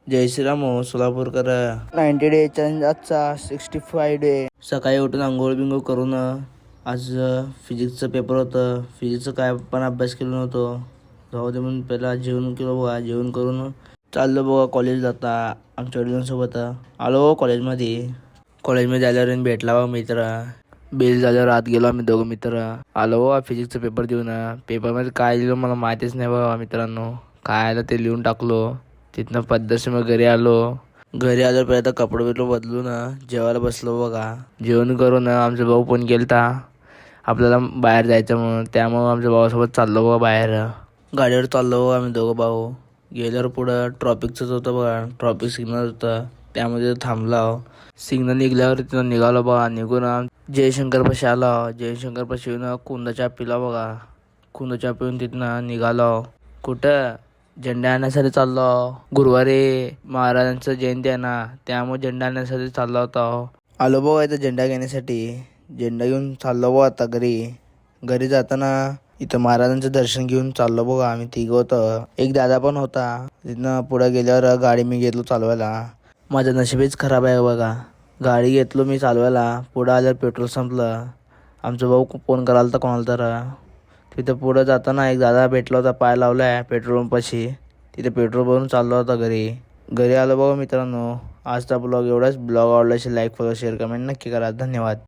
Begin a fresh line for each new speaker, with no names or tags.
जय श्रीराम हो Solapurkar. 90 day challenge आजचा 65 day. सकाळी उठून आंघोळ बिंघोळ करून आज फिजिक्सचं पेपर होतं. फिजिक्सचं काय पण अभ्यास केलो नव्हतो. जाऊ दे म्हणून पहिला जेवण केलं बघा. जेवण करून चाललो बघा कॉलेज जाता आमच्या वडिलांसोबत. आलो कॉलेजमध्ये. कॉलेजमध्ये आल्यावर भेटला बा मित्र. बेल झाल्यावर आत गेलो आम्ही दोघं मित्र. आलो बघा फिजिक्सचा पेपर देऊन. पेपरमध्ये काय लिहिलं मला माहितीच नाही बघा मित्रांनो. काय आलं ते लिहून टाकलो. तिथनं पद्धतशीर मग घरी आलो. घरी आल्यावर पहिला कपडे बिपडे बदलून जेवायला बसलो बघा. जेवण करून आमचा भाऊ पण गेलता आपल्याला बाहेर जायचं म्हणून. त्यामुळं आमच्या भावासोबत चाललो बघा बाहेर. गाडीवर चाललो बघा आम्ही दोघं भाऊ. गेल्यावर पुढं ट्रॉफिकचंच होतं बघा. ट्रॉफिक सिग्नल होतं त्यामध्ये थांबला. सिग्नल निघाल्यावर तिथं निघालो बघा. निघून जयशंकरपाशी आलो. जयशंकरपाशी येऊन कुंदा चहा पिला बघा. कुंदा चहा पिऊन तिथनं निघालो. कुठं झेंडा आणण्यासाठी चाललो. गुरुवारी महाराजांचं जयंती आहे ना, त्यामुळे झेंडा आणण्यासाठी चाललो होतो. आलो बघा इथं झेंडा घेण्यासाठी. झेंडा घेऊन चाललो बघा आता घरी. घरी जाताना इथं महाराजांचं दर्शन घेऊन चाललो बघा. आम्ही तिघं होतं. एक दादा पण होता. तिथनं पुढं गेल्यावर गाडी मी घेतलो चालवायला. माझं नशीबच खराब आहे बघा. गाडी घेतलो मी चालवायला. पुढं आल्यावर पेट्रोल संपलं. आमचा भाऊ फोन करायला तर कोणाला तर. तिथं पुढं जाताना एक दादा भेटला होता. पाय लावलाय पेट्रोल पंपाशी. तिथे पेट्रोल भरून चाललो होता घरी. घरी आलो बघा मित्रांनो. आजचा ब्लॉग एवढाच. ब्लॉग आवडला असेल लाईक फॉलो शेअर कमेंट नक्की करा. धन्यवाद.